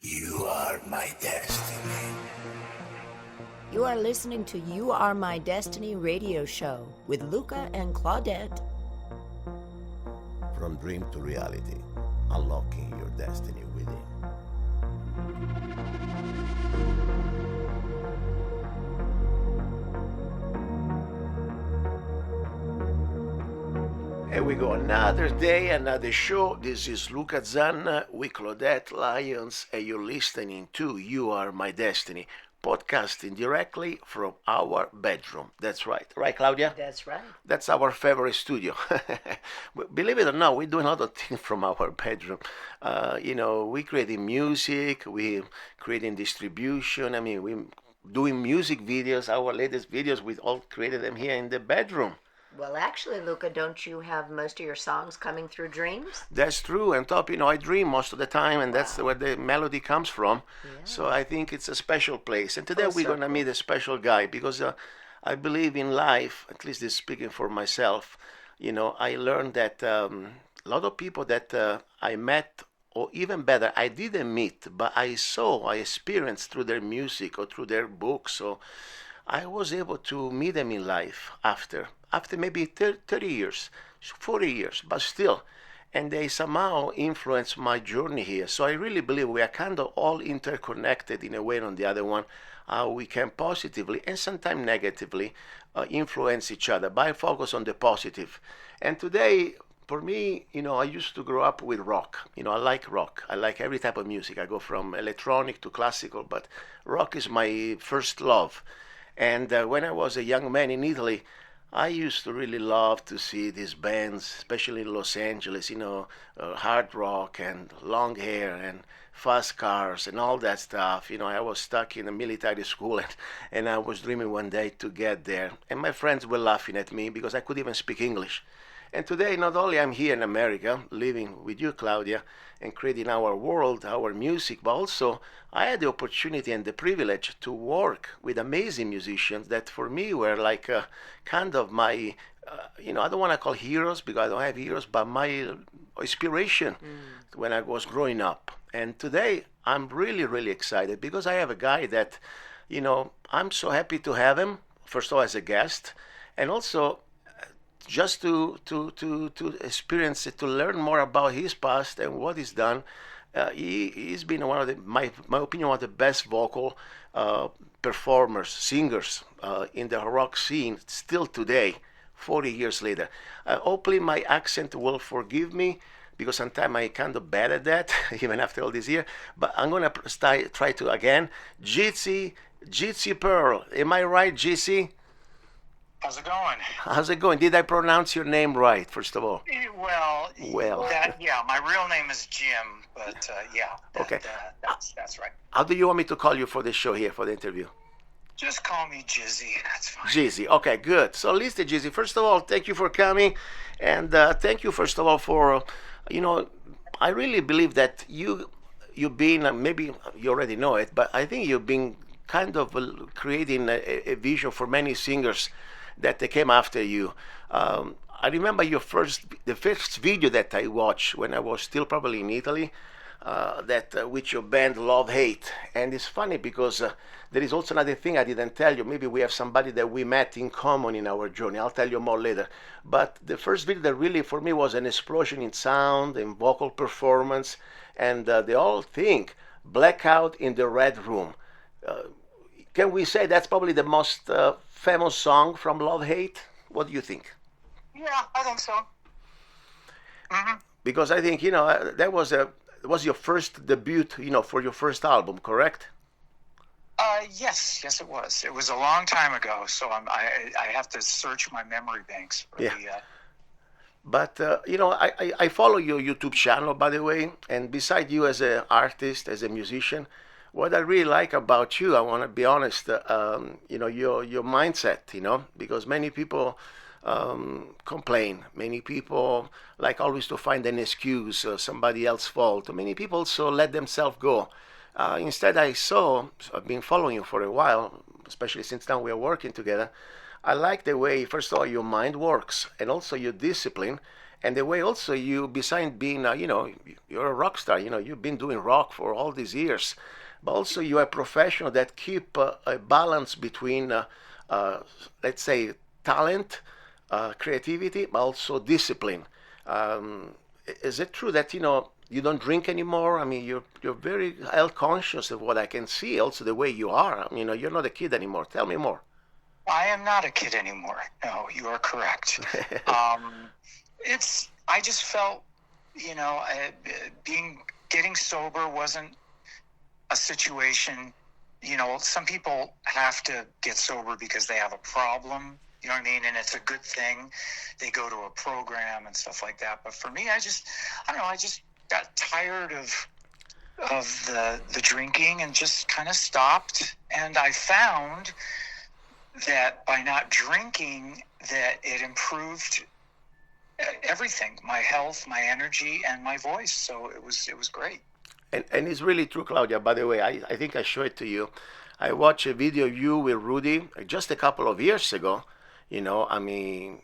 You are my destiny. You are listening to You Are My Destiny radio show with Luca and Claudette. From dream to reality, unlocking your destiny within. Here we go, another day, another show. This is Luca Zanna with Claudette Lyons, and you're listening to You Are My Destiny, podcasting directly from our bedroom. That's right. Right, Claudia? That's right. That's our favorite studio. Believe it or not, we're doing a lot of things from our bedroom. We creating music, we creating distribution. I mean, we doing music videos. Our latest videos, we all created them here in the bedroom. Well, actually, Luca, don't you have most of your songs coming through dreams? That's true. And top, I dream most of the time, and that's where the melody comes from. Yeah. So I think it's a special place. And today we're going to meet a special guy because I believe in life, at least this is speaking for myself, I learned that a lot of people that I met, or even better, I didn't meet, but I experienced through their music or through their books. So I was able to meet them in life after maybe 30 years, 40 years, but still. And they somehow influenced my journey here. So I really believe we are kind of all interconnected in a way or the other one. We can positively and sometimes negatively influence each other by focus on the positive. And today, for me, I used to grow up with rock. I like rock. I like every type of music. I go from electronic to classical, but rock is my first love. And when I was a young man in Italy, I used to really love to see these bands, especially in Los Angeles, hard rock and long hair and fast cars and all that stuff. I was stuck in a military school and I was dreaming one day to get there. And my friends were laughing at me because I couldn't even speak English. And today, not only I'm here in America, living with you, Claudia, and creating our world, our music, but also I had the opportunity and the privilege to work with amazing musicians that for me were like kind of my, I don't want to call heroes because I don't have heroes, but my inspiration when I was growing up. And today, I'm really, really excited because I have a guy that, I'm so happy to have him, first of all, as a guest, and also just to experience it, to learn more about his past and what he's done. He's been one of my opinion, one of the best vocal performers, singers in the rock scene still today, 40 years later. Hopefully my accent will forgive me because sometimes I kind of bad at that, even after all this year. But I'm going to try to again. Jizzy Pearl. Am I right, Jizzy? How's it going? How's it going? Did I pronounce your name right, first of all? Well. My real name is Jim, but okay. That's right. How do you want me to call you for the show here, for the interview? Just call me Jizzy, that's fine. Jizzy, okay, good. So listen, Jizzy, first of all, thank you for coming, and thank you, first of all, for, I really believe that you've been, maybe you already know it, but I think you've been kind of creating a vision for many singers that they came after you. I remember the first video that I watched when I was still probably in Italy, with your band Love Hate. And it's funny because there is also another thing I didn't tell you. Maybe we have somebody that we met in common in our journey. I'll tell you more later. But the first video that really for me was an explosion in sound and vocal performance, and the whole thing, Blackout in the Red Room. Can we say that's probably the most famous song from Love Hate? What do you think? Yeah, I think so. Mm-hmm. Because I think, that was your first debut, for your first album, correct? Yes, it was. It was a long time ago, so I have to search my memory banks for the... But, I follow your YouTube channel, by the way, and beside you as an artist, as a musician, what I really like about you, I want to be honest, your mindset, because many people complain. Many people like always to find an excuse, somebody else's fault. Many people also let themselves go. Instead, I've been following you for a while, especially since now we are working together. I like the way, first of all, your mind works and also your discipline. and the way also you, besides being, you're a rock star. You've been doing rock for all these years, but also you're a professional that keep a balance between, let's say, talent, creativity, but also discipline. Is it true that you don't drink anymore? I mean, you're very health conscious of what I can see. Also, the way you are. You're not a kid anymore. Tell me more. I am not a kid anymore. No, you are correct. I just felt, getting sober wasn't a situation. Some people have to get sober because they have a problem. You know what I mean? And it's a good thing. They go to a program and stuff like that. But for me, I just got tired of the drinking and just kind of stopped. And I found that by not drinking, that it improved everything, my health, my energy, and my voice. So it was great. And it's really true, Claudia. By the way, I think I showed it to you. I watched a video of you with Rudy just a couple of years ago. I mean,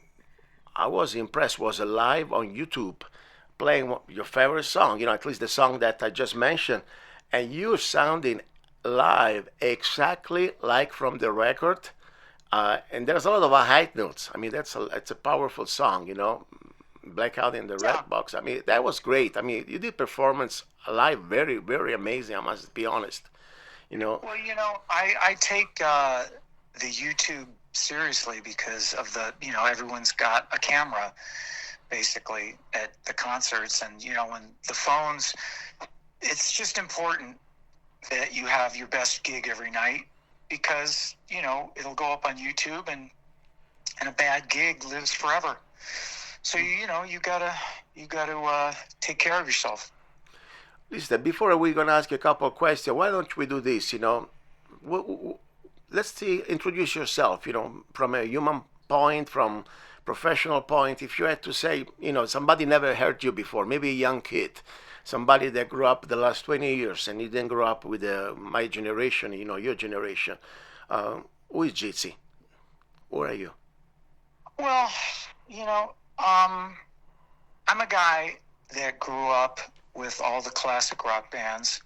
I was impressed. Was live on YouTube, playing your favorite song. At least the song that I just mentioned, and you sounding live exactly like from the record. And there's a lot of high notes. I mean, it's a powerful song. Blackout in the Red Box. I mean, that was great. I mean, you did performance live very, very amazing. I must be honest. Well, I take the YouTube seriously because of everyone's got a camera basically at the concerts, and when the phones, it's just important that you have your best gig every night, because it'll go up on YouTube, and a bad gig lives forever. So you gotta take care of yourself. Listen, before we're gonna ask you a couple of questions, why don't we do this? Let's see. Introduce yourself. From a human point, from professional point. If you had to say, somebody never heard you before, maybe a young kid, somebody that grew up the last 20 years, and he didn't grow up with my generation, your generation. Who is Jizzy? Who are you? Well, I'm a guy that grew up with all the classic rock bands,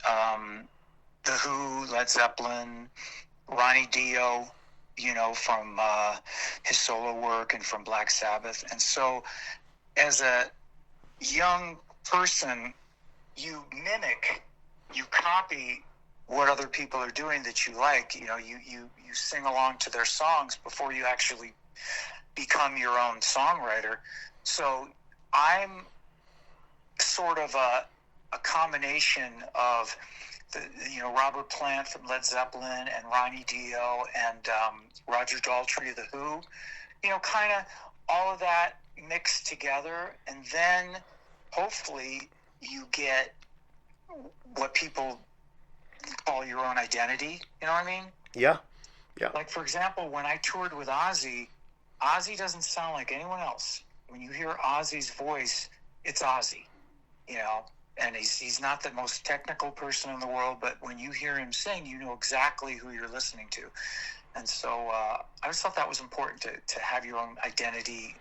The Who, Led Zeppelin, Ronnie Dio, from his solo work and from Black Sabbath. And so as a young person, you copy what other people are doing that you like. You sing along to their songs before you actually become your own songwriter. So I'm sort of a combination of Robert Plant from Led Zeppelin and Ronnie Dio and Roger Daltrey of The Who, kind of all of that mixed together, and then hopefully you get what people call your own identity. You know what I mean? Yeah. Like, for example, when I toured with Ozzy doesn't sound like anyone else. When you hear Ozzy's voice, it's Ozzy, and he's not the most technical person in the world, but when you hear him sing, you know exactly who you're listening to. And so I just thought that was important to have your own identity,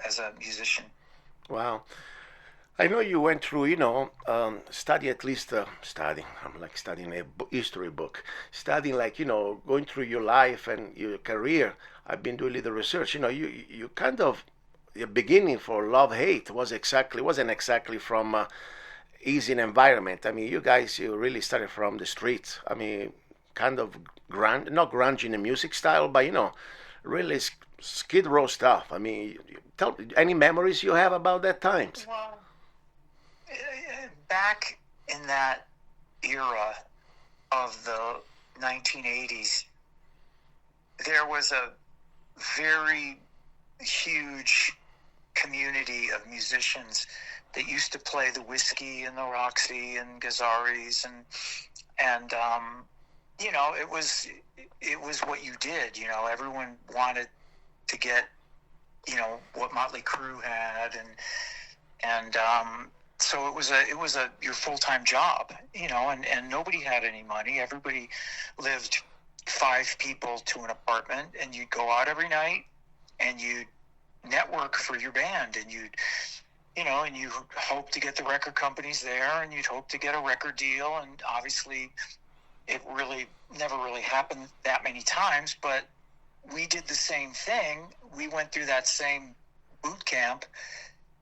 as a musician. Wow. I know you went through, studying, I'm like studying a history book, studying going through your life and your career. I've been doing a little research. You kind of, your beginning for Love Hate wasn't exactly from easy environment. I mean, you really started from the streets. I mean, kind of not grunge in the music style, but really Skid Row stuff. I mean, tell any memories you have about that time. Well, back in that era of the 1980s, there was a very huge community of musicians that used to play the Whiskey and the Roxy and Gazzarri's, and it was what you did. Everyone wanted to get what Motley Crue had, and so it was your full-time job, and nobody had any money. Everybody lived 5 people to an apartment, and you'd go out every night and you'd network for your band, and and you hope to get the record companies there, and you'd hope to get a record deal, and obviously it really never really happened that many times, but we did the same thing. We went through that same boot camp,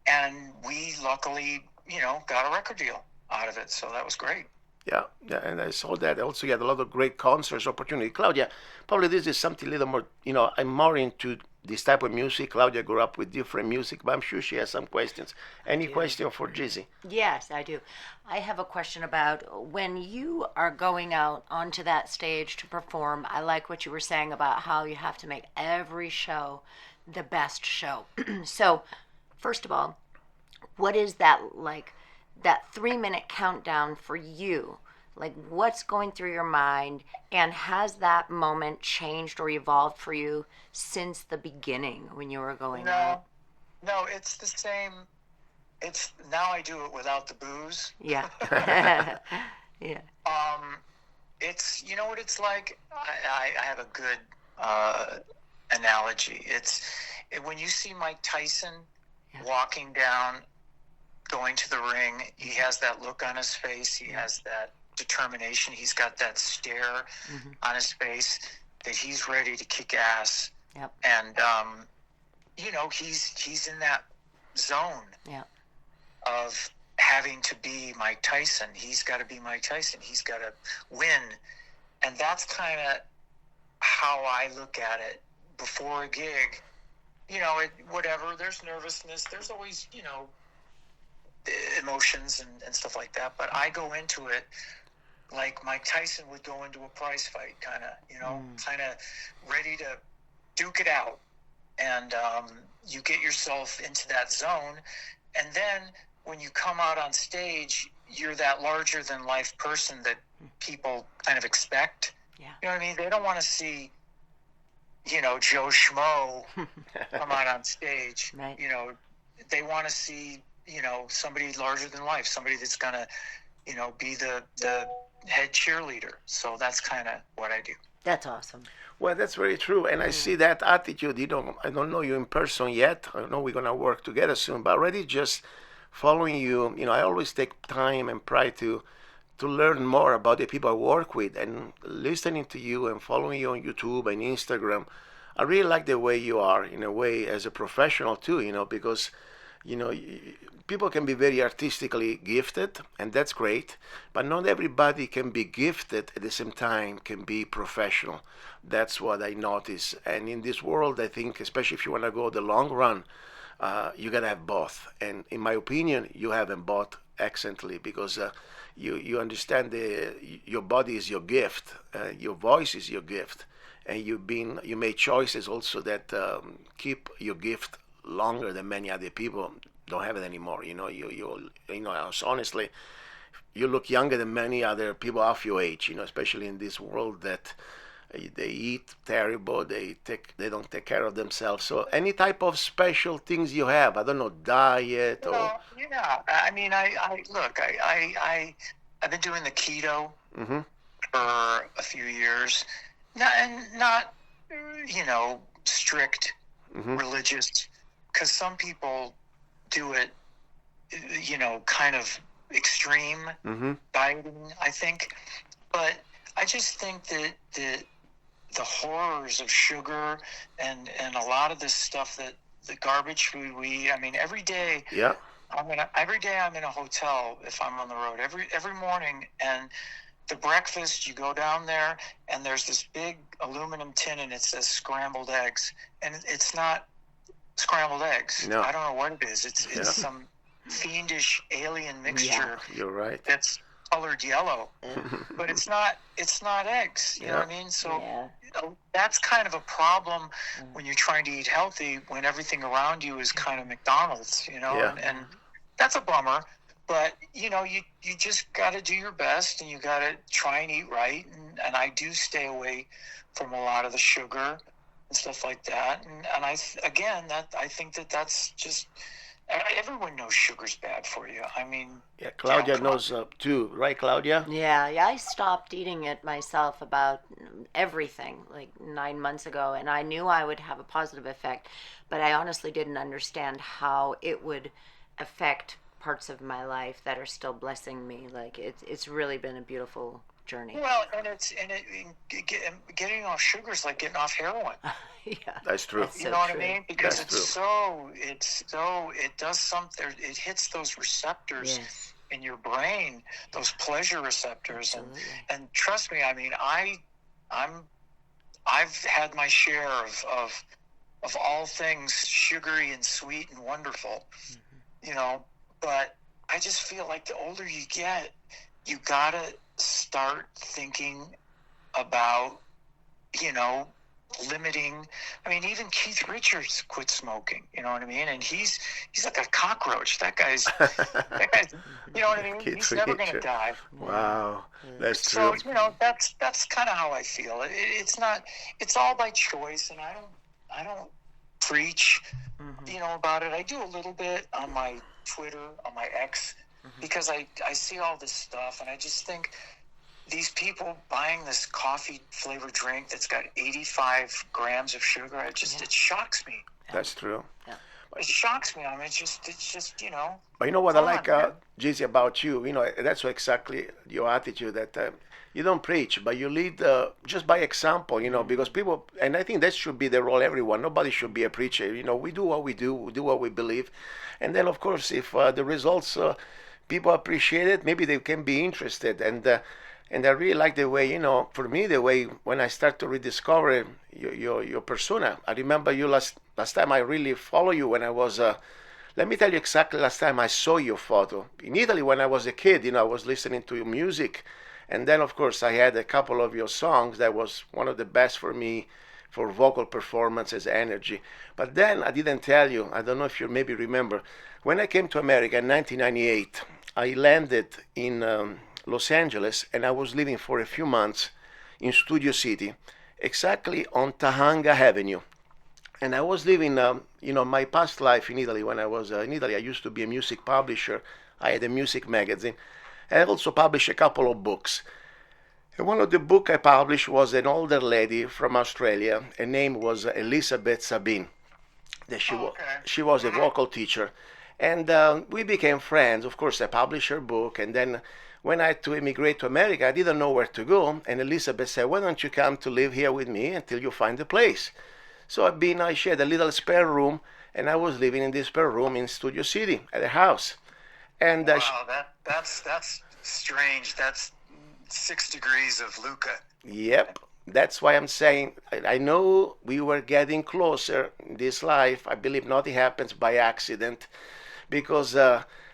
and we luckily, got a record deal out of it, so that was great. Yeah, and I saw that. Also, you had a lot of great concerts opportunity. Claudia, probably this is something a little more, I'm more into this type of music. Claudia grew up with different music, but I'm sure she has some questions. Any question for Jizzy? Yes, I do. I have a question about when you are going out onto that stage to perform. I like what you were saying about how you have to make every show the best show. So, first of all, what is that like? That 3-minute countdown for you, like what's going through your mind, and has that moment changed or evolved for you since the beginning when you were going out? No, it's the same. It's now I do it without the booze. Yeah. Yeah. It's what it's like. I have a good analogy. When you see Mike Tyson walking down, going to the ring, he has that look on his face. He has that determination. He's got that stare on his face that he's ready to kick ass. Yep. And he's in that zone of having to be Mike Tyson. He's got to be Mike Tyson. He's got to win. And that's kind of how I look at it before a gig. Whatever, there's nervousness. There's always, emotions and stuff like that, but I go into it like Mike Tyson would go into a prize fight, kind of ready to duke it out, and you get yourself into that zone, and then when you come out on stage, you're that larger than life person that people kind of expect. You know what I mean? They don't want to see Joe Schmo come out on stage. Right. They want to see somebody larger than life, somebody that's gonna, be the head cheerleader. So that's kind of what I do. That's awesome. Well, that's very true, and I see that attitude. I don't know you in person yet. I know we're gonna work together soon, but already just following you, I always take time and pride to learn more about the people I work with, and listening to you and following you on YouTube and Instagram. I really like the way you are, in a way, as a professional too. Because people can be very artistically gifted, and that's great, but not everybody can be gifted at the same time, can be professional. That's what I notice. And in this world, I think, especially if you want to go the long run, you got to have both. And in my opinion, you have them both excellently, because you understand your body is your gift, your voice is your gift, and you made choices also that keep your gift longer than many other people don't have it anymore. Honestly, you look younger than many other people of your age. Especially in this world that they eat terrible, they don't take care of themselves. So any type of special things you have, I don't know, diet or. Well, I mean, I've been doing the keto for a few years, not strict religious. Because some people do it, kind of extreme dieting, I think. But I just think that the horrors of sugar and a lot of this stuff, that the garbage food every day. Yeah. Every day I'm in a hotel if I'm on the road. Every morning, and the breakfast, you go down there and there's this big aluminum tin and it says scrambled eggs, and it's not scrambled eggs. No. I don't know what it is. It's some fiendish alien mixture. Yeah, you're right. That's colored yellow, but it's not eggs. You know what I mean? So that's kind of a problem when you're trying to eat healthy, when everything around you is kind of McDonald's. And that's a bummer. But you just got to do your best, and you got to try and eat right. And I do stay away from a lot of the sugar and stuff like that. And I think that's just Everyone knows sugar's bad for you. I mean, Yeah, Claudia come on. knows too, right, Claudia? Yeah, I stopped eating it myself about everything like 9 months ago, and I knew I would have a positive effect, but I honestly didn't understand how it would affect parts of my life that are still blessing me. Like it's really been a beautiful journey. Well, getting off sugar is like getting off heroin. Yeah, That's true. that's You so know what I true. mean? Because That's true. it does something. It hits those receptors Yes, in your brain, those pleasure receptors, absolutely. and trust me. I mean, I've had my share of all things sugary and sweet and wonderful, you know. But I just feel like the older you get, you gotta start thinking about, you know, limiting. I mean, even Keith Richards quit smoking. You know what I mean? And he's like a cockroach. That guy's, you know what I mean? Keith He's never gonna Richards. die. Wow, that's So true. you know, that's kind of how I feel. It's not. It's all by choice, and I don't preach, you know, about it. I do a little bit on my Twitter, on my X, because I see all this stuff, and I just think these people buying this coffee flavored drink that's got 85 grams of sugar, it shocks me. That's true. It shocks me. I mean, it's just, you know. But you know what I Come on, like, man. Jizzy, about you? You know, that's exactly your attitude that you don't preach, but you lead just by example, you know, because people, and I think that should be the role of everyone. Nobody should be a preacher. You know, we do what we do, we do what we believe. And then, of course, if the results, people appreciate it, maybe they can be interested. And I really like the way, you know, for me, the way when I start to rediscover your persona. I remember you last time I really follow you when I was let me tell you exactly last time I saw your photo. In Italy, when I was a kid, you know, I was listening to your music. And then, of course, I had a couple of your songs that was one of the best for me for vocal performances, energy. But then I didn't tell you, I don't know if you maybe remember, when I came to America in 1998, I landed in Los Angeles and I was living for a few months in Studio City, exactly on Tahanga Avenue. And I was living, you know, my past life in Italy. When I was in Italy, I used to be a music publisher. I had a music magazine. I also published a couple of books. And one of the books I published was an older lady from Australia. Her name was Elizabeth Sabine. That she was a vocal teacher, and we became friends. Of course, I published her book, and then when I had to immigrate to America, I didn't know where to go. And Elizabeth said, "Why don't you come to live here with me until you find a place?" So I shared a little spare room, and I was living in this spare room in Studio City at a house. And Wow, that's strange. That's 6 degrees of Luca. yep, that's why I'm saying I know we were getting closer in this life. I believe nothing happens by accident because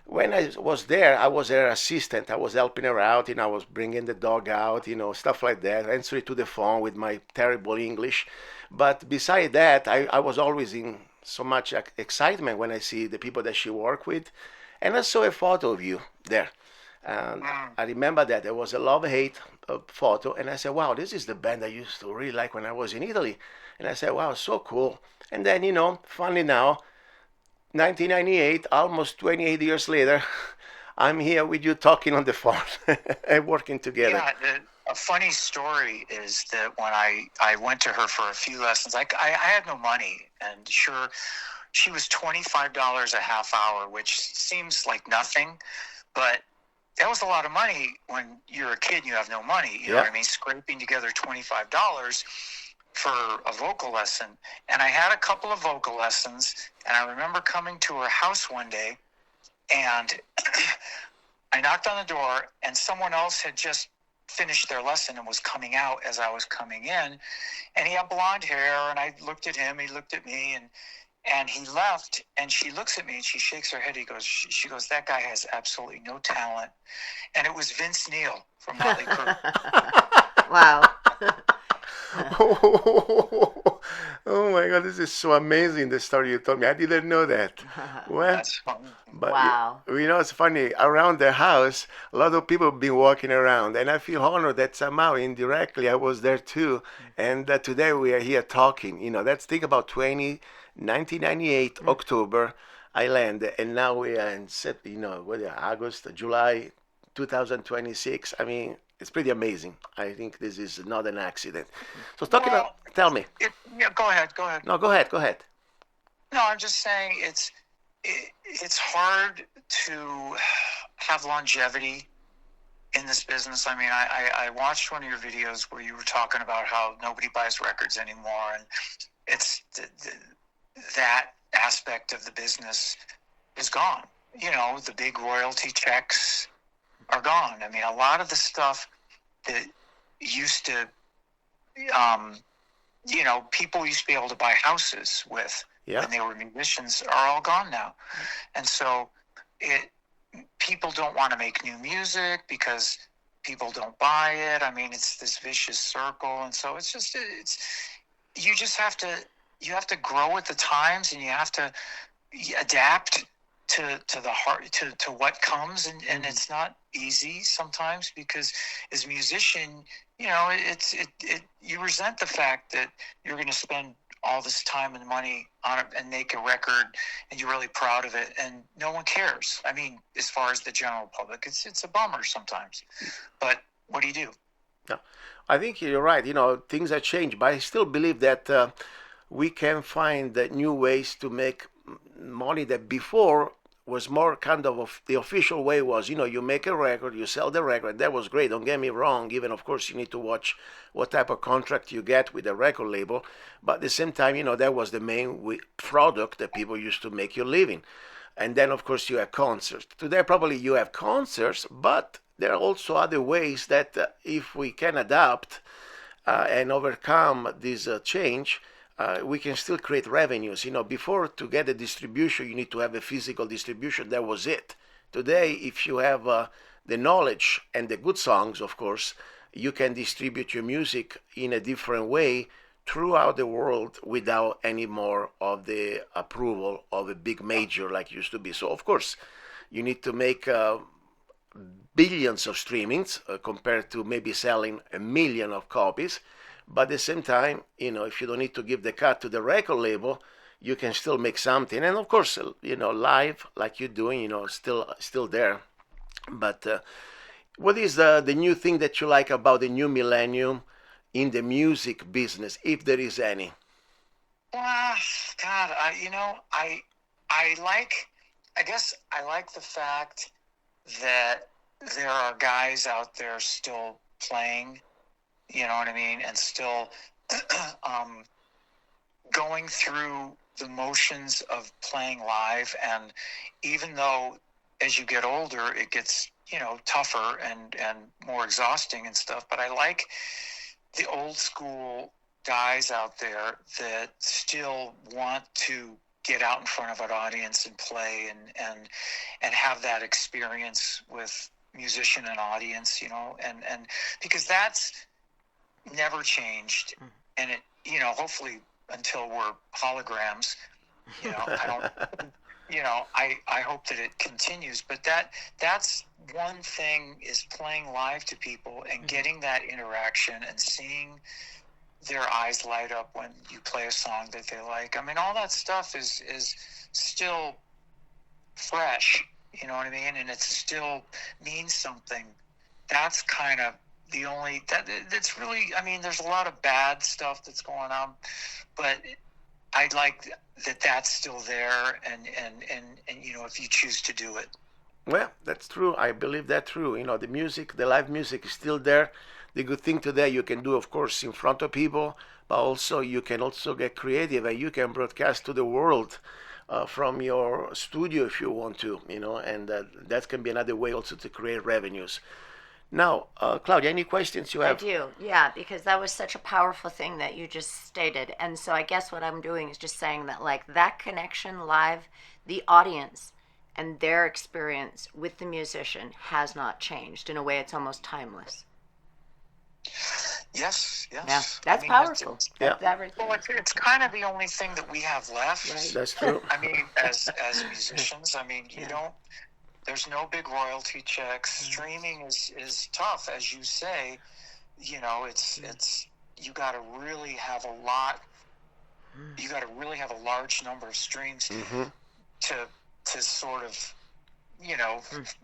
when I was there, I was her assistant. I was helping her out, you know, I was bringing the dog out, you know, stuff like that, answering to the phone with my terrible English. But beside that, I was always in so much excitement when I see the people that she worked with. And I saw a photo of you there. And I remember that there was a love-hate photo, and I said, wow, this is the band I used to really like when I was in Italy. And I said, wow, so cool. And then, you know, funny now, 1998, almost 28 years later, I'm here with you talking on the phone and working together. Yeah, a funny story is that when I went to her for a few lessons, I had no money, and sure, she was $25 a half hour, which seems like nothing, but that was a lot of money when you're a kid and you have no money. You know what I mean? Scraping together $25 for a vocal lesson. And I had a couple of vocal lessons, and I remember coming to her house one day, and I knocked on the door, and someone else had just finished their lesson and was coming out as I was coming in. And he had blonde hair, and I looked at him, he looked at me, and he left, and she looks at me and she shakes her head. She goes, that guy has absolutely no talent. And it was Vince Neil from Motley Crue. Wow. Oh my God, this is so amazing, the story you told me. I didn't know that. Well, That's fun. but Wow. you know, it's funny. Around the house, a lot of people have been walking around, and I feel honored that somehow indirectly I was there too. And today we are here talking. You know, let's think about 1998 October. I land, and now we are in August, July 2026. I mean, it's pretty amazing. I think this is not an accident. So Well, tell me. yeah, go ahead, go ahead. No, go ahead, go ahead. No, I'm just saying it's hard to have longevity in this business. I mean, I watched one of your videos where you were talking about how nobody buys records anymore, and it's that aspect of the business is gone. You know, the big royalty checks are gone. I mean, a lot of the stuff that used to, people used to be able to buy houses with when they were musicians are all gone now. And so people don't want to make new music because people don't buy it. I mean, it's this vicious circle. And so you have to grow with the times, and you have to adapt to the heart, to what comes. And it's not easy sometimes, because as a musician, you resent the fact that you're going to spend all this time and money on it and make a record, and you're really proud of it, and no one cares. I mean, as far as the general public, it's a bummer sometimes. But what do you do? Yeah, I think you're right. Things have changed, but I still believe that we can find new ways to make money that before was more kind of the official way was, you make a record, you sell the record. That was great. Don't get me wrong. Even, of course, you need to watch what type of contract you get with the record label. But at the same time, that was the main product that people used to make your living. And then, of course, you have concerts. Today, probably you have concerts, but there are also other ways that if we can adapt and overcome this change, we can still create revenues. Before, to get a distribution, you need to have a physical distribution. That was it. Today, if you have the knowledge and the good songs, of course, you can distribute your music in a different way throughout the world without any more of the approval of a big major like used to be. So, of course, you need to make billions of streamings compared to maybe selling 1 million of copies. But at the same time, if you don't need to give the cut to the record label, you can still make something. And of course, live, like you're doing, still there. But what is the new thing that you like about the new millennium in the music business, if there is any? God, I guess I like the fact that there are guys out there still playing. You know what I mean? And still going through the motions of playing live. And even though as you get older, it gets, tougher and more exhausting and stuff. But I like the old school guys out there that still want to get out in front of an audience and play and have that experience with musician and audience, and because that's never changed, and it hopefully until we're holograms, I hope that it continues. But that's one thing, is playing live to people and getting that interaction and seeing their eyes light up when you play a song that they like. I mean, all that stuff is still fresh, you know what I mean, and it still means something. That's kind of the only that's really, I mean, there's a lot of bad stuff that's going on, but I like that that's still there, and if you choose to do it. Well, that's true. I believe that's true. The live music is still there. The good thing today, you can do, of course, in front of people, but also you can also get creative, and you can broadcast to the world from your studio if you want to, and that can be another way also to create revenues. Now, Claudia, any questions you have? I do, yeah, because that was such a powerful thing that you just stated. And so I guess what I'm doing is just saying that, like, that connection live, the audience and their experience with the musician has not changed. In a way, it's almost timeless. Yes. Yeah, that's powerful. It's kind of the only thing that we have left. Right. That's true. I mean, as musicians, I mean, there's no big royalty checks. Streaming is tough, as you say. It's you got to really have a lot. You got to really have a large number of streams to to sort of,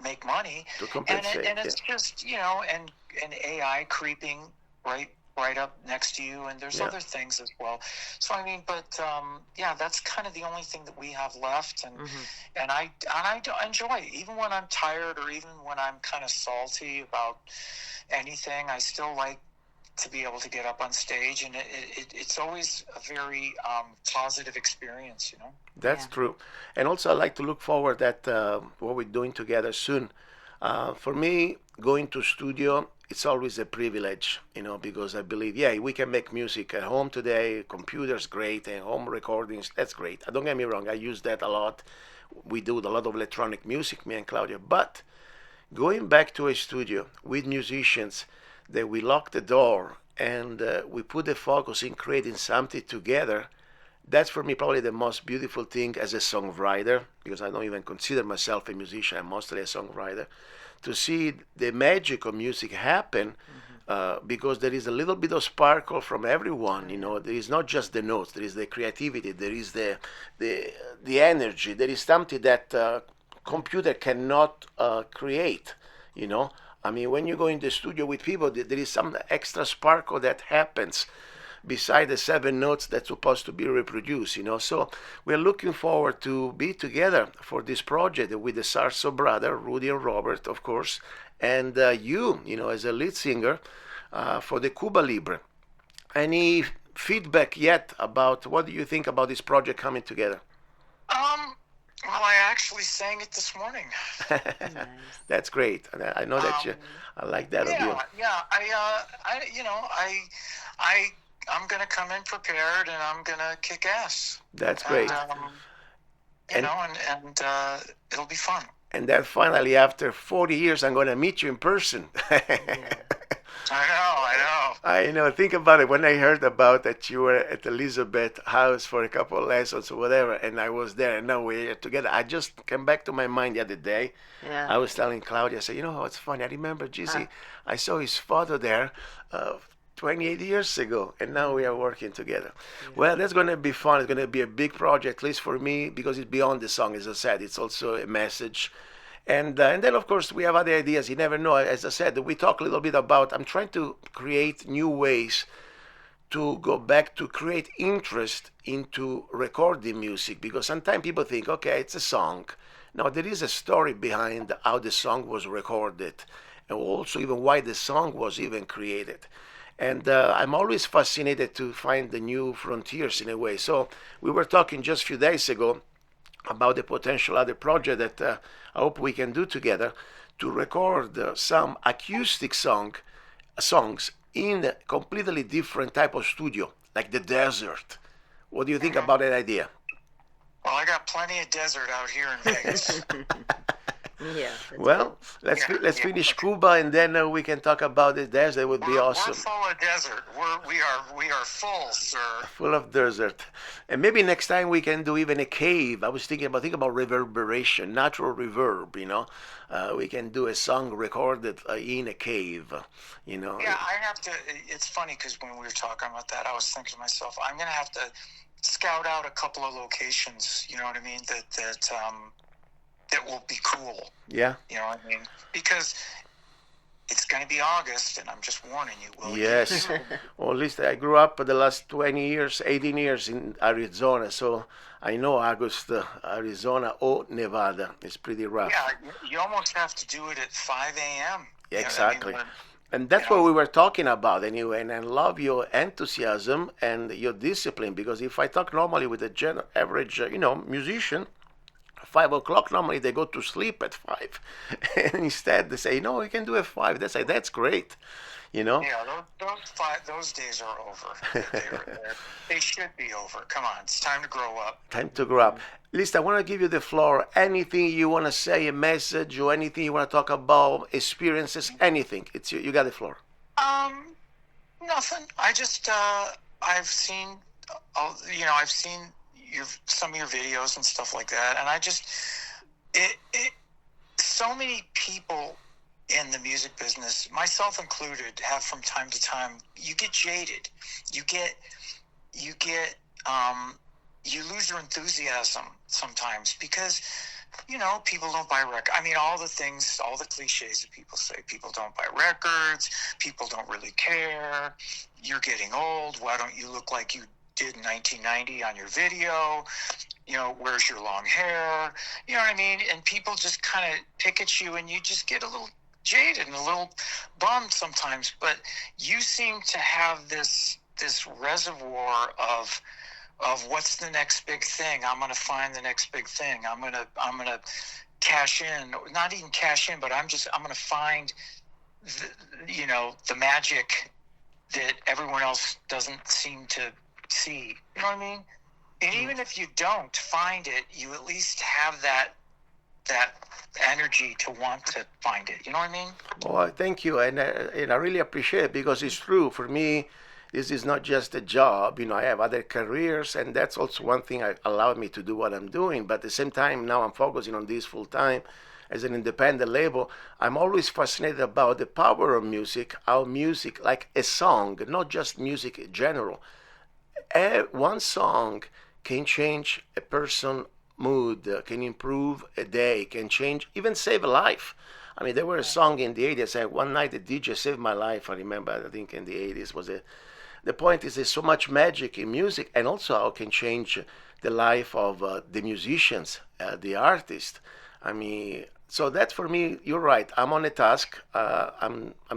make money. To And compensate. it's just, and AI creeping right up next to you, and there's other things as well. So I mean, but that's kind of the only thing that we have left, and I enjoy it. Even when I'm tired, or even when I'm kind of salty about anything, I still like to be able to get up on stage, and it's always a very positive experience, That's true. And also, I like to look forward at what we're doing together soon. For me, going to studio, it's always a privilege, because I believe, we can make music at home today. Computers, great, and home recordings, that's great. Don't get me wrong, I use that a lot. We do a lot of electronic music, me and Claudia. But going back to a studio with musicians, that we lock the door and we put the focus in creating something together, that's for me probably the most beautiful thing as a songwriter, because I don't even consider myself a musician, I'm mostly a songwriter, to see the magic of music happen, because there is a little bit of sparkle from everyone. There is not just the notes, there is the creativity, there is the energy, there is something that computer cannot create. I mean, when you go in the studio with people, there is some extra sparkle that happens beside the 7 notes that's supposed to be reproduced, So we're looking forward to be together for this project with the Sarso brother, Rudy and Robert, of course, and you, as a lead singer for the Cuba Libre. Any feedback yet about what do you think about this project coming together? Well, I actually sang it this morning. Nice. That's great. I know that I like that of you. Yeah. I'm gonna come in prepared, and I'm gonna kick ass. That's great. And it'll be fun. And then finally, after 40 years, I'm going to meet you in person. I know. Think about it. When I heard about that you were at Elizabeth house for a couple of lessons or whatever, and I was there, and now we're together, I just came back to my mind the other day. Yeah. I was telling Claudia, I said, what's funny? I remember Jizzy. I saw his photo there 28 years ago, and now we are working together. Yeah. Well, that's going to be fun. It's going to be a big project, at least for me, because it's beyond the song, as I said. It's also a message. And then, of course, we have other ideas. You never know. As I said, we talk a little bit about, I'm trying to create new ways to go back to create interest into recording music, because sometimes people think, okay, it's a song. No, there is a story behind how the song was recorded, and also even why the song was even created. And I'm always fascinated to find the new frontiers in a way. So we were talking just a few days ago about the potential other project that I hope we can do together to record some acoustic songs in a completely different type of studio, like the desert. What do you think about that idea? Well, I got plenty of desert out here in Vegas. Yeah. Well, let's finish Cuba, and then we can talk about the desert. That would be awesome. We're full of desert. We are full, sir. Full of desert. And maybe next time we can do even a cave. I was thinking about reverberation, natural reverb. We can do a song recorded in a cave. Yeah, I have to. It's funny because when we were talking about that, I was thinking to myself, I'm gonna have to scout out a couple of locations. You know what I mean? That will be cool. Yeah. You know what I mean? Because it's going to be August, and I'm just warning you, Will. Yes. Well, at least I grew up for the last 20 years, 18 years in Arizona, so I know August, Arizona or Nevada. It's pretty rough. Yeah, you almost have to do it at 5 a.m. Exactly. And that's what we were talking about anyway, and I love your enthusiasm and your discipline, because if I talk normally with a average, musician, 5 o'clock, normally they go to sleep at 5. And instead they say, no, we can do it 5. They say, that's great, Yeah, those days are over. They should be over. Come on, it's time to grow up. Time to grow up. List, I want to give you the floor. Anything you want to say, a message, or anything you want to talk about, experiences, anything. It's you got the floor. Nothing. I just, I've seen some of your videos and stuff like that, and I just so many people in the music business, myself included, have from time to time, you get jaded, you lose your enthusiasm sometimes, because people don't buy records. I mean, all the things, all the cliches that people say. People don't buy records. People don't really care. You're getting old. Why don't you look like you did in 1990 on your video? Where's your long hair? You know what I mean? And people just kind of pick at you, and you just get a little jaded and a little bummed sometimes. But you seem to have this reservoir of what's the next big thing. I'm going to find the next big thing. I'm going to cash in, not even cash in, but I'm going to find the magic that everyone else doesn't seem to see. You know what I mean? And even if you don't find it, you at least have that energy to want to find it. You know what I mean? Well, thank you, and I really appreciate it, because it's true for me. This is not just a job. I have other careers, and that's also one thing that allowed me to do what I'm doing. But at the same time, now I'm focusing on this full time as an independent label. I'm always fascinated about the power of music, how music, like a song, not just music in general. One song can change a person's mood, can improve a day, can change, even save a life. I mean, there were a song in the 80s. One night the DJ saved my life. I remember, I think in the 80s was a. The point is, there's so much magic in music, and also how it can change the life of the musicians, the artists. I mean, so that for me, you're right. I'm on a task. I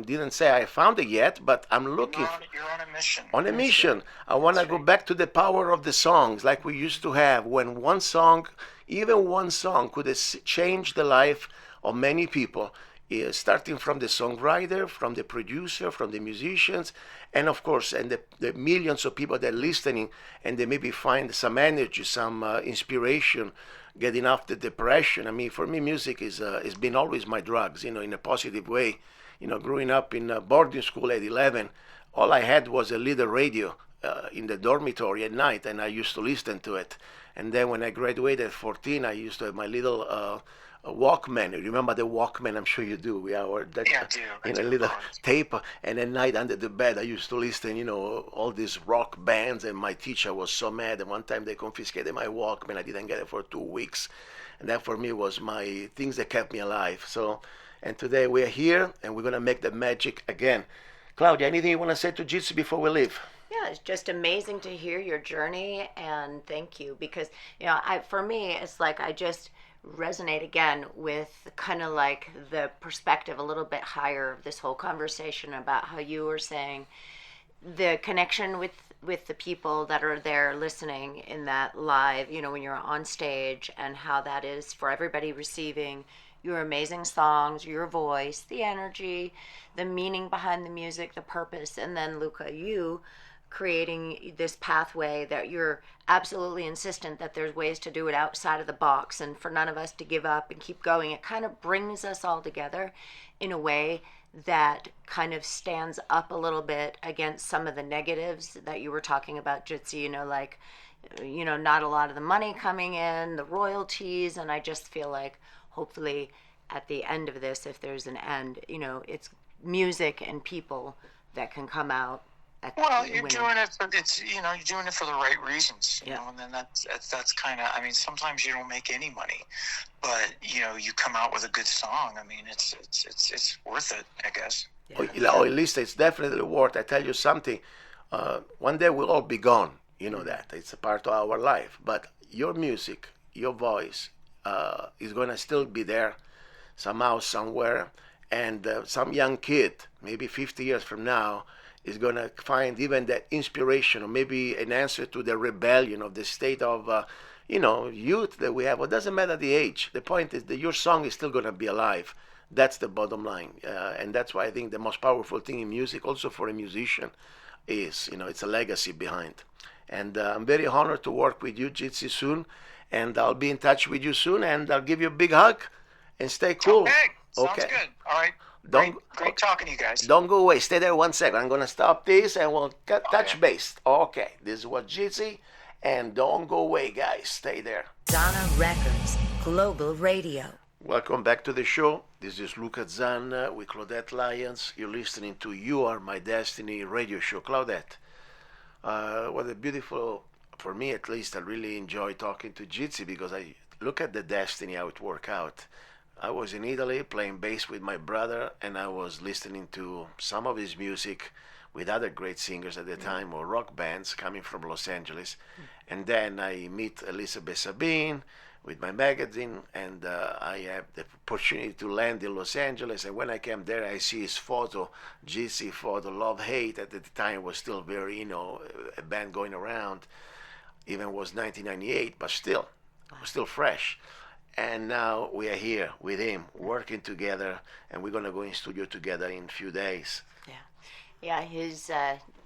didn't say I found it yet, but I'm looking. You're on a mission. On a mission. I want to go back to the power of the songs, like we used to have, when one song, even one song, could change the life of many people. Starting from the songwriter, from the producer, from the musicians, and of course, and the millions of people that are listening, and they maybe find some energy, some inspiration, getting off the depression. I mean, for me, music has been always my drugs, in a positive way. Growing up in boarding school at 11, all I had was a little radio in the dormitory at night, and I used to listen to it. And then when I graduated at 14, I used to have my little Walkman. You remember the Walkman? I'm sure you do. I do. In a little tape, and at night under the bed, I used to listen, all these rock bands. And my teacher was so mad. And one time they confiscated my Walkman. I didn't get it for 2 weeks, and that for me was my things that kept me alive. So, and today we're here, and we're gonna make the magic again. Claudia, anything you want to say to Jizzy before we leave? Yeah, it's just amazing to hear your journey, and thank you, because for me, it's like I just resonate again with kind of like the perspective a little bit higher of this whole conversation about how you were saying the connection with the people that are there listening in that live, when you're on stage, and how that is for everybody receiving your amazing songs, your voice, the energy, the meaning behind the music, the purpose, and then Luca, you creating this pathway that you're absolutely insistent that there's ways to do it outside of the box, and for none of us to give up and keep going. It kind of brings us all together in a way that kind of stands up a little bit against some of the negatives that you were talking about, Jitsi, not a lot of the money coming in, the royalties, and I just feel like hopefully at the end of this, if there's an end, it's music and people that can come out. Well, you're doing it for the right reasons, and then that's kind of. I mean, sometimes you don't make any money, but you come out with a good song. I mean, it's worth it, I guess. Yeah. Or at least it's definitely worth. I tell you something. One day we'll all be gone. You know that it's a part of our life. But your music, your voice, is gonna still be there, somehow, somewhere, and some young kid, maybe 50 years from now, is going to find even that inspiration, or maybe an answer to the rebellion of the state of, youth that we have. It doesn't matter the age. The point is that your song is still going to be alive. That's the bottom line. And that's why I think the most powerful thing in music, also for a musician, is, it's a legacy behind. And I'm very honored to work with you, Jitsi, soon. And I'll be in touch with you soon, and I'll give you a big hug, and stay cool. Okay. Sounds good. All right. Great talking to you guys. Don't go away. Stay there 1 second. I'm going to stop this and we'll touch base. Okay. This is what Jizzy. And don't go away, guys. Stay there. Zanna Records, Global Radio. Welcome back to the show. This is Luca Zanna with Claudette Lyons. You're listening to You Are My Destiny radio show. Claudette, what a beautiful, for me at least, I really enjoy talking to Jizzy, because I look at the destiny how it worked out. I was in Italy playing bass with my brother, and I was listening to some of his music with other great singers at the time, or rock bands coming from Los Angeles. And then I meet Elizabeth Sabine with my magazine, and I have the opportunity to land in Los Angeles. And when I came there, I see his photo, Jizzy photo, Love Hate. At the time was still very, a band going around. Even was 1998, but still, still fresh. And now we are here with him, working together, and we're going to go in studio together in a few days. Yeah, his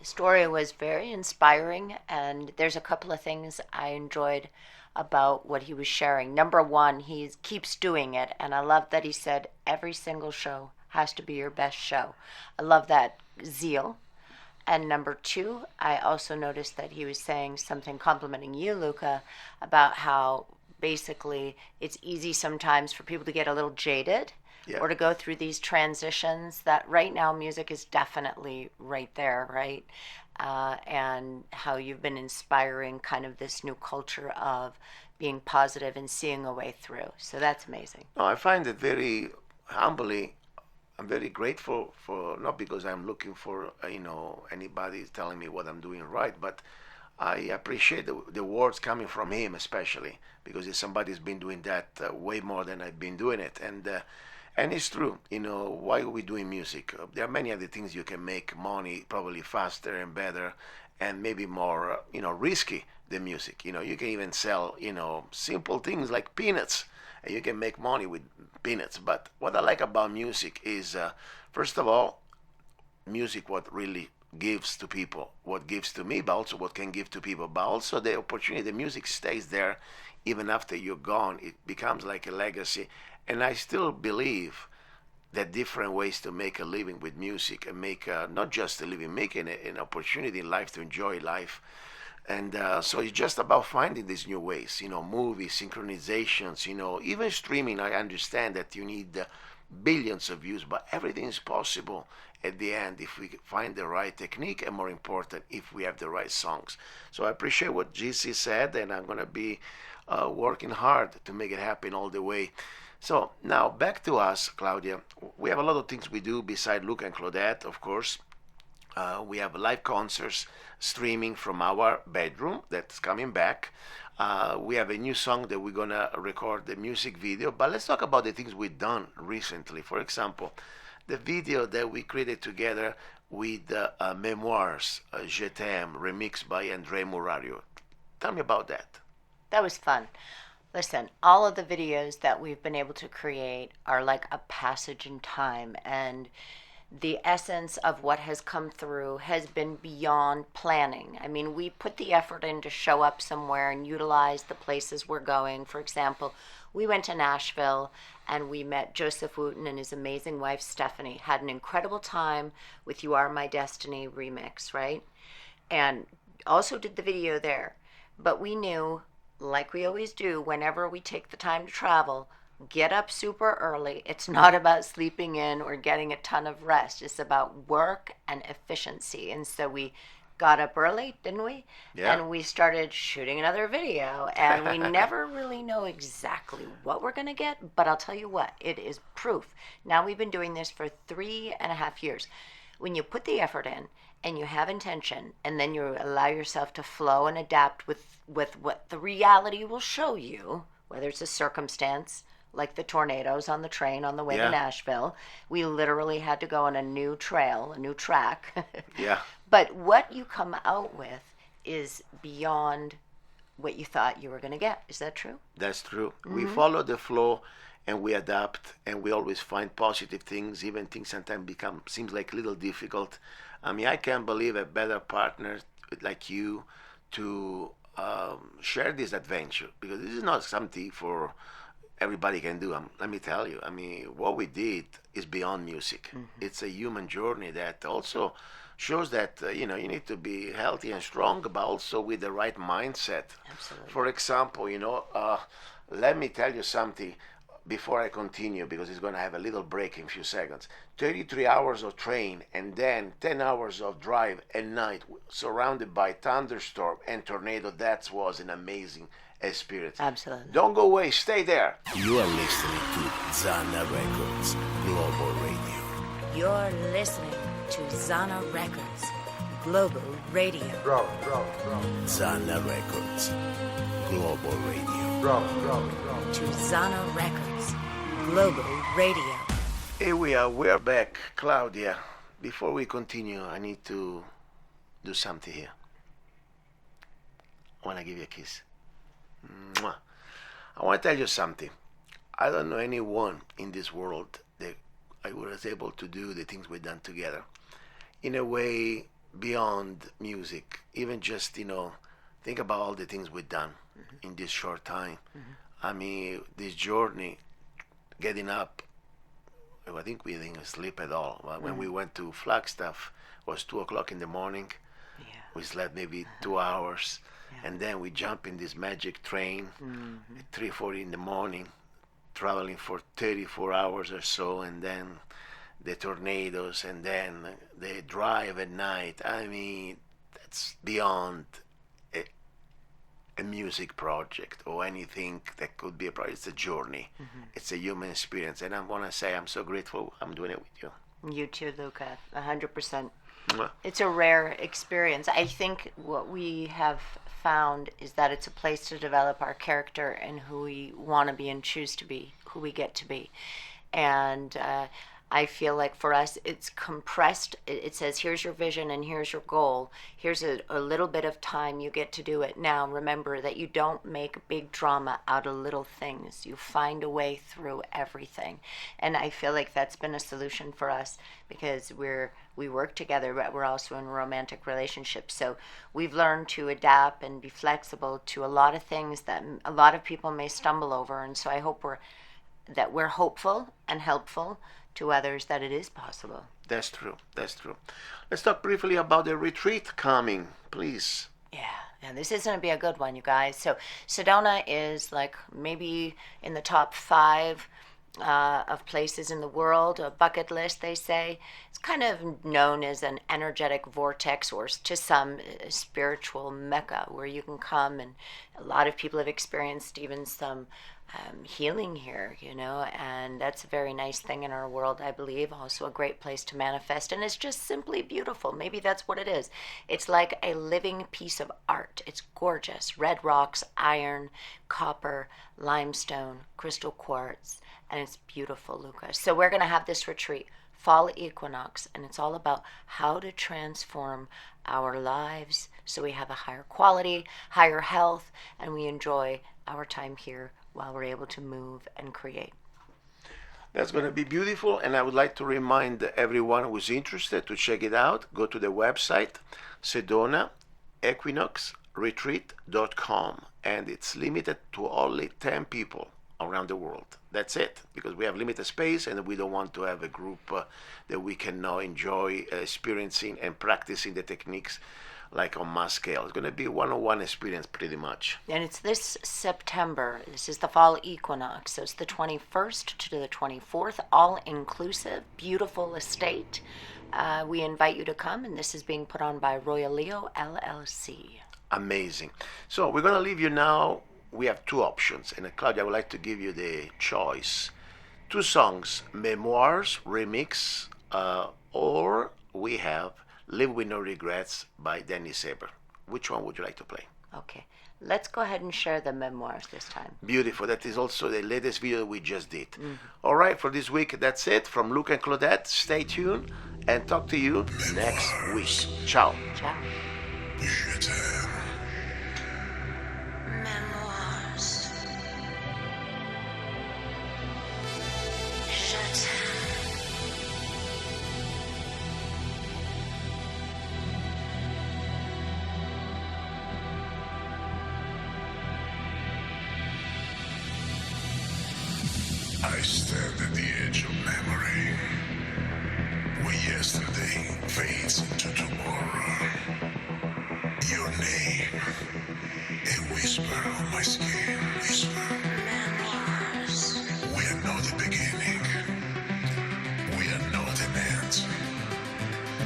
story was very inspiring, and there's a couple of things I enjoyed about what he was sharing. Number one, he keeps doing it, and I love that he said every single show has to be your best show. I love that zeal. And number two, I also noticed that he was saying something complimenting you, Luca, about how basically it's easy sometimes for people to get a little jaded. Yeah. Or to go through these transitions. That right now music is definitely right there, right? And how you've been inspiring kind of this new culture of being positive and seeing a way through. So that's amazing. No, I find it very humbly. I'm very grateful for, not because I'm looking for anybody telling me what I'm doing right, but I appreciate the words coming from him, especially because he's somebody who's been doing that way more than I've been doing it. And it's true, why are we doing music? There are many other things you can make money probably faster and better and maybe more, risky than music. You can even sell, simple things like peanuts, and you can make money with peanuts. But what I like about music is, first of all, music what really gives to people, what gives to me, but also what can give to people, but also the opportunity, the music stays there even after you're gone. It becomes like a legacy. And I still believe that different ways to make a living with music and make not just a living, making an opportunity in life to enjoy life. And so it's just about finding these new ways, movies, synchronizations, even streaming. I understand that you need billions of views, but everything is possible at the end if we find the right technique, and more important, if we have the right songs. So I appreciate what GC said, and I'm going to be working hard to make it happen all the way. So now back to us, Claudia. We have a lot of things we do beside Luca and Claudette, of course. We have live concerts streaming from our bedroom that's coming back. We have a new song that we're going to record the music video. But let's talk about the things we've done recently. For example, the video that we created together with Memoirs, Je t'aime, remixed by André Murario. Tell me about that. That was fun. Listen, all of the videos that we've been able to create are like a passage in time, and the essence of what has come through has been beyond planning. I mean, we put the effort in to show up somewhere and utilize the places we're going. For example, we went to Nashville and we met Joseph Wooten and his amazing wife, Stephanie. Had an incredible time with You Are My Destiny remix, right? And also did the video there. But we knew, like we always do, whenever we take the time to travel, get up super early. It's not about sleeping in or getting a ton of rest. It's about work and efficiency. And so we got up early, didn't we? Yeah. And we started shooting another video. And we never really know exactly what we're going to get. But I'll tell you what, it is proof. Now we've been doing this for 3.5 years. When you put the effort in and you have intention, and then you allow yourself to flow and adapt with what the reality will show you, whether it's a circumstance like the tornadoes on the train on the way to Nashville. We literally had to go on a new trail, a new track. Yeah. But what you come out with is beyond what you thought you were going to get. Is that true? That's true. Mm-hmm. We follow the flow and we adapt, and we always find positive things, even things sometimes seems like a little difficult. I mean, I can't believe a better partner like you to share this adventure, because this is not something for everybody can do. Let me tell you, I mean, what we did is beyond music. Mm-hmm. It's a human journey that also shows that, you need to be healthy and strong, but also with the right mindset. Absolutely. For example, let me tell you something before I continue, because it's going to have a little break in a few seconds. 33 hours of train and then 10 hours of drive at night, surrounded by thunderstorm and tornado. That was an amazing experience. Absolutely. Don't go away. Stay there. You are listening to Zanna Records Global Radio. You're listening to Zanna Records Global Radio. Zanna Records Global Radio. To Zanna Records Global Radio. Here we are. We're back. Claudia, before we continue, I need to do something here. I want to give you a kiss. Mwah. I want to tell you something. I don't know anyone in this world that I was able to do the things we've done together in a way beyond music. Even just, think about all the things we've done in this short time. I mean, this journey, getting up, I think we didn't sleep at all. When we went to Flagstaff, it was 2 o'clock in the morning. Yeah. We slept maybe 2 hours. And then we jump in this magic train at 3:40 in the morning, traveling for 34 hours or so, and then the tornadoes, and then the drive at night. I mean, that's beyond a music project or anything that could be a project. It's a journey. It's a human experience. And I want to say I'm so grateful I'm doing it with you. You too, Luca. 100%. Mwah. It's a rare experience. I think what we have found is that it's a place to develop our character and who we want to be and choose to be, who we get to be. And I feel like for us, it's compressed. It says, here's your vision and here's your goal. Here's a little bit of time. You get to do it. Now, remember that you don't make big drama out of little things. You find a way through everything. And I feel like that's been a solution for us because we work together, but we're also in romantic relationships. So we've learned to adapt and be flexible to a lot of things that a lot of people may stumble over. And so I hope we're hopeful and helpful to others that it is possible. That's true. That's true. Let's talk briefly about the retreat coming, please. Yeah, and this is going to be a good one, you guys. So Sedona is like maybe in the top 5 of places in the world, a bucket list, they say. It's kind of known as an energetic vortex, or to some spiritual mecca, where you can come, and a lot of people have experienced even some healing here, and that's a very nice thing in our world, I believe. Also a great place to manifest, and it's just simply beautiful. Maybe that's what it is. It's like a living piece of art. It's gorgeous. Red rocks, iron, copper, limestone, crystal quartz, and it's beautiful, Luca. So we're going to have this retreat, fall equinox, and it's all about how to transform our lives so we have a higher quality, higher health, and we enjoy our time here while we're able to move and create. That's going to be beautiful, and I would like to remind everyone who's interested to check it out. Go to the website, sedonaequinoxretreat.com, and it's limited to only 10 people around the world. That's it, because we have limited space, and we don't want to have a group that we can now enjoy experiencing and practicing the techniques like on mass scale. It's going to be a one-on-one experience pretty much. And it's this September. This is the fall equinox. So it's the 21st to the 24th, all-inclusive, beautiful estate. We invite you to come, and this is being put on by Royal Leo LLC. Amazing. So we're going to leave you now. We have 2 options, and Claudia, I would like to give you the choice. 2 songs, Memoirs remix, or we have Live With No Regrets by Danny Saber. Which one would you like to play? Okay, let's go ahead and share the memoirs this time. Beautiful. That is also the latest video we just did. All right, for this week, that's it. From Luca and Claudette, stay tuned and talk to you next week. Ciao. Ciao. Memoirs. Je t'aime. I stand at the edge of memory, where yesterday fades into tomorrow. Your name, a whisper on my skin, whisper. Memoirs. We are not the beginning, we are not an end.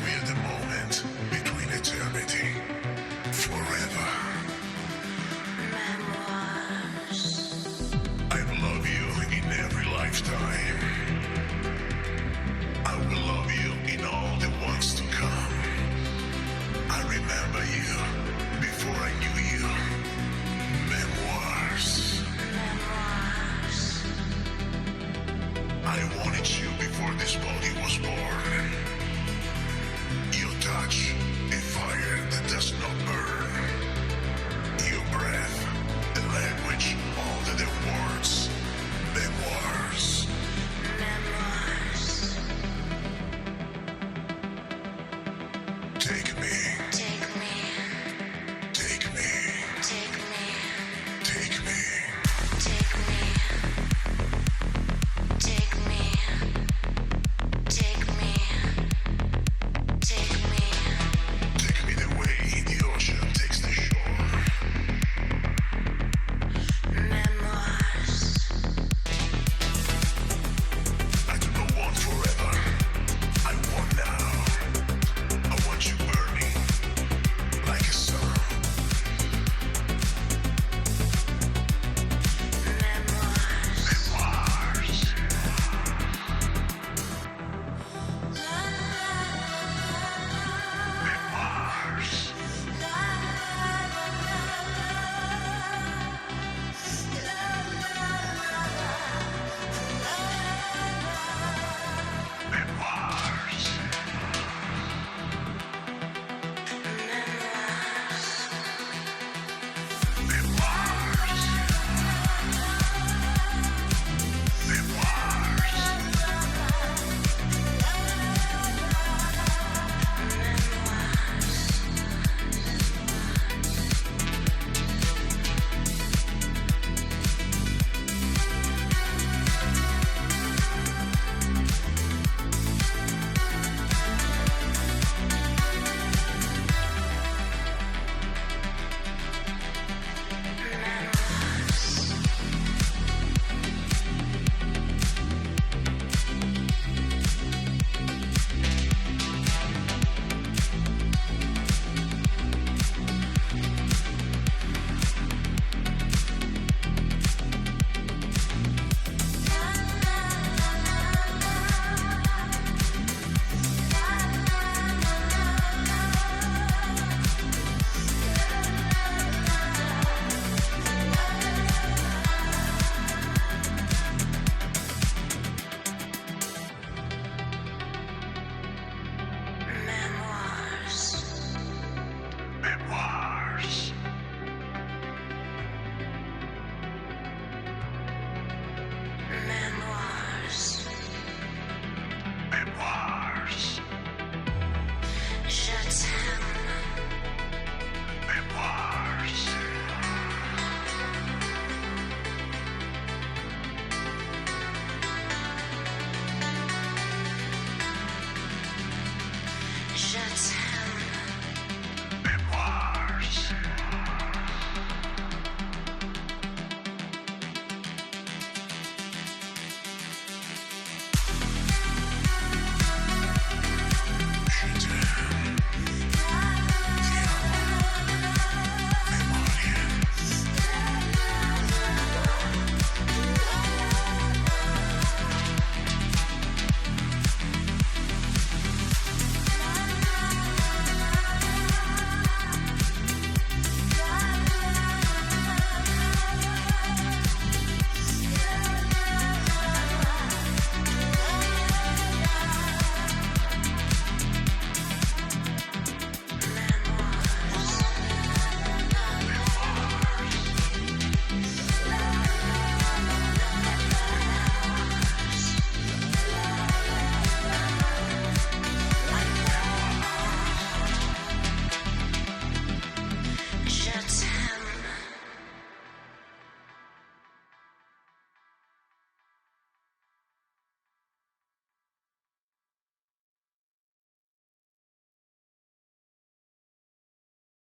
We are the moment between eternity, forever. Memoirs. new you.